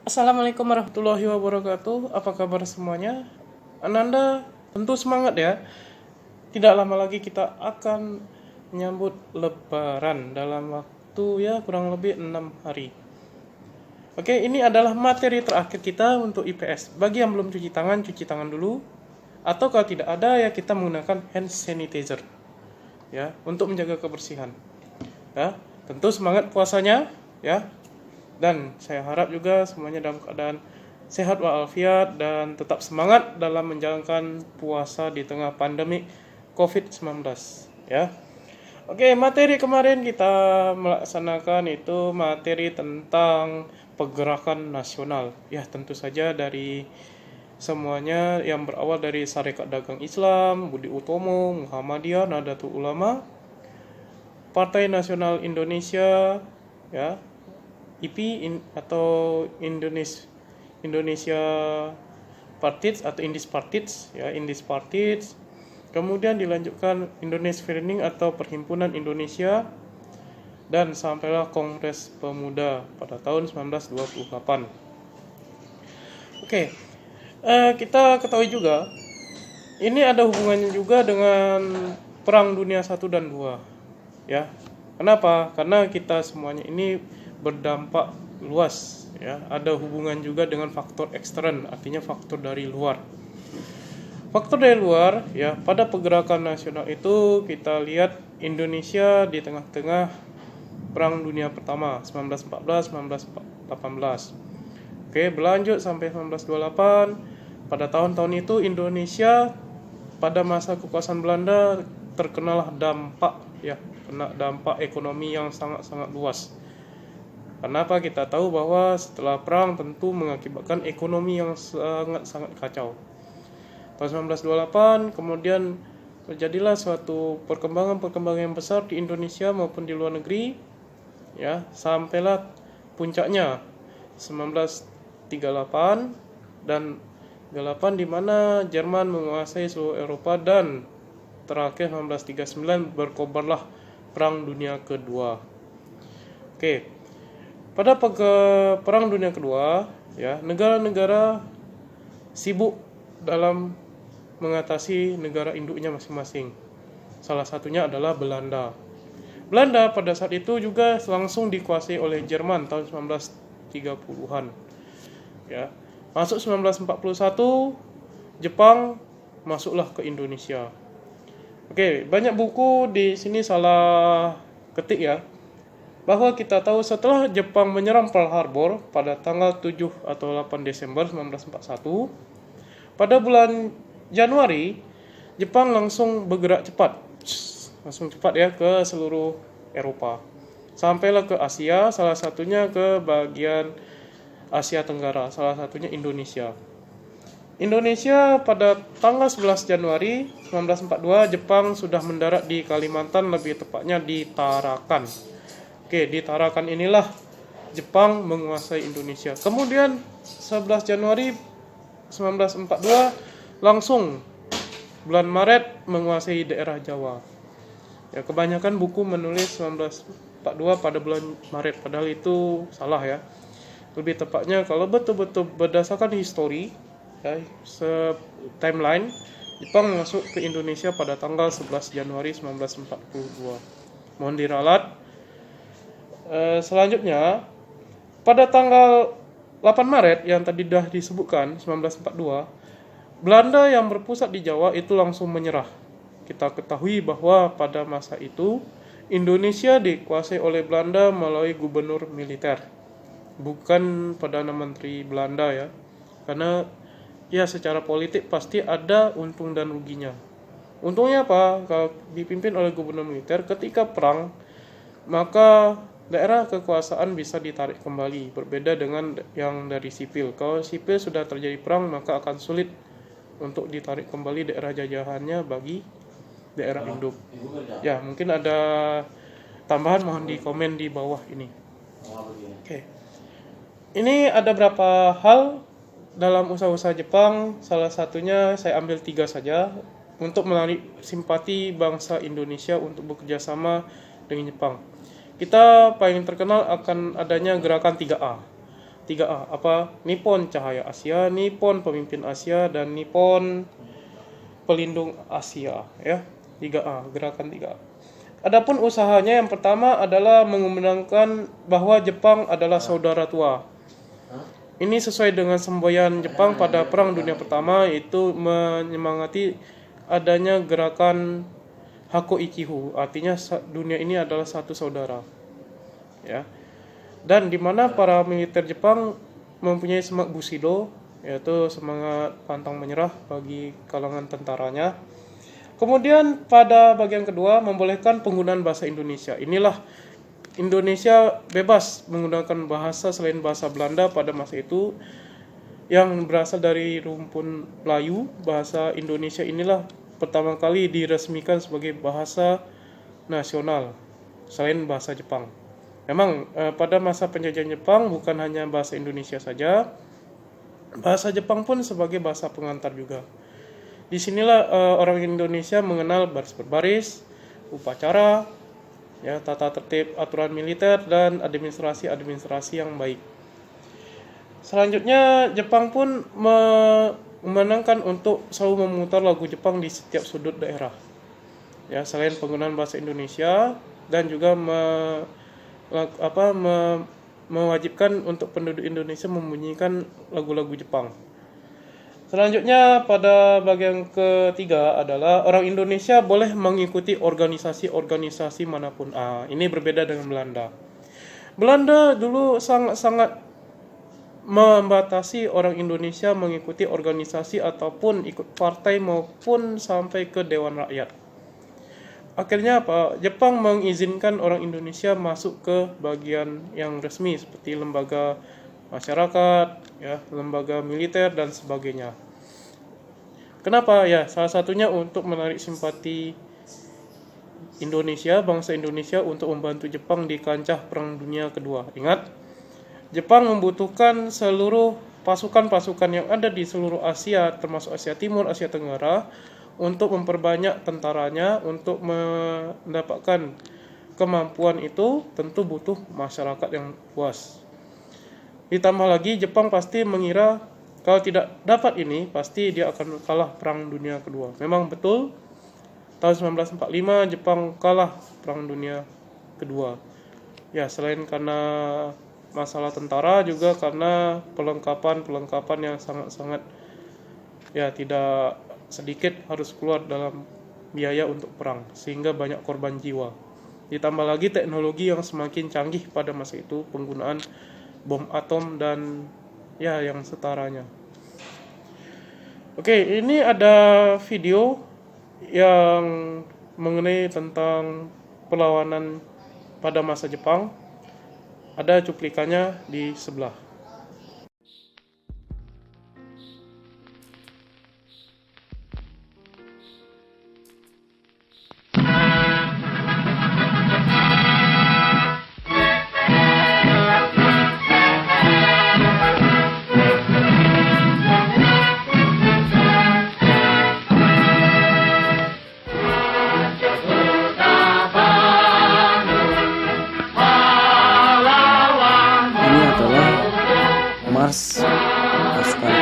Assalamualaikum warahmatullahi wabarakatuh. Apa kabar semuanya? Ananda tentu semangat ya. Tidak lama lagi kita akan menyambut Lebaran dalam waktu ya kurang lebih 6 hari. Oke, ini adalah materi terakhir kita untuk IPS. Bagi yang belum cuci tangan dulu. Atau kalau tidak ada ya kita menggunakan hand sanitizer. Ya, untuk menjaga kebersihan. Ya, tentu semangat puasanya ya. Dan saya harap juga semuanya dalam keadaan sehat walafiat dan tetap semangat dalam menjalankan puasa di tengah pandemi COVID-19 ya. Oke, materi kemarin kita melaksanakan itu materi tentang pergerakan nasional. Ya, tentu saja dari semuanya yang berawal dari Sarekat Dagang Islam, Budi Utomo, Muhammadiyah, Nahdlatul Ulama, Partai Nasional Indonesia, ya, IP atau Indonesia Partids atau Indis Partids ya, Indis Partids. Kemudian dilanjutkan Indonesia Training atau Perhimpunan Indonesia, dan sampailah Kongres Pemuda pada tahun 1928. Oke, kita ketahui juga ini ada hubungannya juga dengan Perang Dunia 1 dan 2 ya. Kenapa? Karena kita semuanya ini berdampak luas ya, ada hubungan juga dengan faktor ekstern, artinya faktor dari luar. Faktor dari luar ya, pada pergerakan nasional itu kita lihat Indonesia di tengah-tengah Perang Dunia Pertama 1914-1918. Oke, berlanjut sampai 1928. Pada tahun-tahun itu Indonesia pada masa kekuasaan Belanda terkenalah dampak ya, kena dampak ekonomi yang sangat-sangat luas. Kenapa? Kita tahu bahwa setelah perang tentu mengakibatkan ekonomi yang sangat-sangat kacau. Tahun 1928 kemudian terjadilah suatu perkembangan yang besar di Indonesia maupun di luar negeri ya, sampailah puncaknya 1938 dan 38 di mana Jerman menguasai seluruh Eropa, dan terakhir 1939 berkobarlah Perang Dunia Kedua. Oke. Pada Perang Dunia Kedua, ya, negara-negara sibuk dalam mengatasi negara induknya masing-masing. Salah satunya adalah Belanda. Belanda pada saat itu juga langsung dikuasai oleh Jerman tahun 1930-an. Ya. Masuk 1941, Jepang masuklah ke Indonesia. Oke, banyak buku di sini salah ketik ya, bahwa kita tahu setelah Jepang menyerang Pearl Harbor pada tanggal 7 atau 8 Desember 1941, pada bulan Januari Jepang langsung bergerak cepat ya ke seluruh Eropa, sampailah ke Asia, salah satunya ke bagian Asia Tenggara, salah satunya Indonesia. Indonesia pada tanggal 11 Januari 1942 Jepang sudah mendarat di Kalimantan, lebih tepatnya di Tarakan. Oke, di Tarakan inilah Jepang menguasai Indonesia. Kemudian 11 Januari 1942 langsung bulan Maret menguasai daerah Jawa. Ya, kebanyakan buku menulis 1942 pada bulan Maret, padahal itu salah ya. Lebih tepatnya kalau betul-betul berdasarkan histori ya, timeline, Jepang masuk ke Indonesia pada tanggal 11 Januari 1942. Mohon diralat. Selanjutnya pada tanggal 8 Maret yang tadi sudah disebutkan 1942, Belanda yang berpusat di Jawa itu langsung menyerah. Kita ketahui bahwa pada masa itu Indonesia dikuasai oleh Belanda melalui gubernur militer, bukan Perdana Menteri Belanda ya. Karena ya secara politik pasti ada untung dan ruginya. Untungnya apa? Kalau dipimpin oleh gubernur militer, ketika perang maka daerah kekuasaan bisa ditarik kembali, berbeda dengan yang dari sipil. Kalau sipil sudah terjadi perang, maka akan sulit untuk ditarik kembali daerah jajahannya bagi daerah induk. Ya, mungkin ada tambahan, mohon di komen di bawah ini. Oke. Ini ada beberapa hal dalam usaha-usaha Jepang, salah satunya saya ambil 3 saja untuk menarik simpati bangsa Indonesia untuk bekerja sama dengan Jepang. Kita paling terkenal akan adanya gerakan 3A. 3A. Apa? Nippon Cahaya Asia, Nippon Pemimpin Asia, dan Nippon Pelindung Asia, ya. 3A, gerakan 3A. Adapun usahanya yang pertama adalah mengumandangkan bahwa Jepang adalah saudara tua. Ini sesuai dengan semboyan Jepang pada Perang Dunia Pertama, yaitu menyemangati adanya gerakan Hako Ichihu, artinya dunia ini adalah satu saudara. Ya. Dan di mana para militer Jepang mempunyai semangat Bushido, yaitu semangat pantang menyerah bagi kalangan tentaranya. Kemudian pada bagian kedua membolehkan penggunaan bahasa Indonesia. Inilah Indonesia bebas menggunakan bahasa selain bahasa Belanda pada masa itu yang berasal dari rumpun Melayu. Bahasa Indonesia inilah pertama kali diresmikan sebagai bahasa nasional selain bahasa Jepang. Memang pada masa penjajahan Jepang bukan hanya bahasa Indonesia saja, bahasa Jepang pun sebagai bahasa pengantar juga. Disinilah orang Indonesia mengenal baris berbaris, upacara, ya, tata tertib aturan militer, dan administrasi yang baik. Selanjutnya Jepang pun memenangkan untuk selalu memutar lagu Jepang di setiap sudut daerah. Ya, selain penggunaan bahasa Indonesia, dan juga mewajibkan untuk penduduk Indonesia membunyikan lagu-lagu Jepang. Selanjutnya pada bagian ketiga adalah orang Indonesia boleh mengikuti organisasi-organisasi manapun. Ini berbeda dengan Belanda. Belanda dulu sangat membatasi orang Indonesia mengikuti organisasi ataupun ikut partai maupun sampai ke Dewan Rakyat. Akhirnya apa? Jepang mengizinkan orang Indonesia masuk ke bagian yang resmi seperti lembaga masyarakat, ya, lembaga militer dan sebagainya. Kenapa? Ya, salah satunya untuk menarik simpati Indonesia, bangsa Indonesia untuk membantu Jepang di kancah Perang Dunia Kedua. Ingat, Jepang membutuhkan seluruh pasukan-pasukan yang ada di seluruh Asia, termasuk Asia Timur, Asia Tenggara, untuk memperbanyak tentaranya. Untuk mendapatkan kemampuan itu tentu butuh masyarakat yang puas. Ditambah lagi Jepang pasti mengira kalau tidak dapat ini pasti dia akan kalah Perang Dunia Kedua. Memang betul, tahun 1945 Jepang kalah Perang Dunia Kedua. Ya, selain karena masalah tentara juga karena perlengkapan yang sangat-sangat, ya, tidak sedikit harus keluar dalam biaya untuk perang, sehingga banyak korban jiwa. Ditambah lagi teknologi yang semakin canggih pada masa itu, penggunaan bom atom dan ya yang setaranya. Oke, ini ada video yang mengenai tentang perlawanan pada masa Jepang. Ada cuplikannya di sebelah. Mars pasukan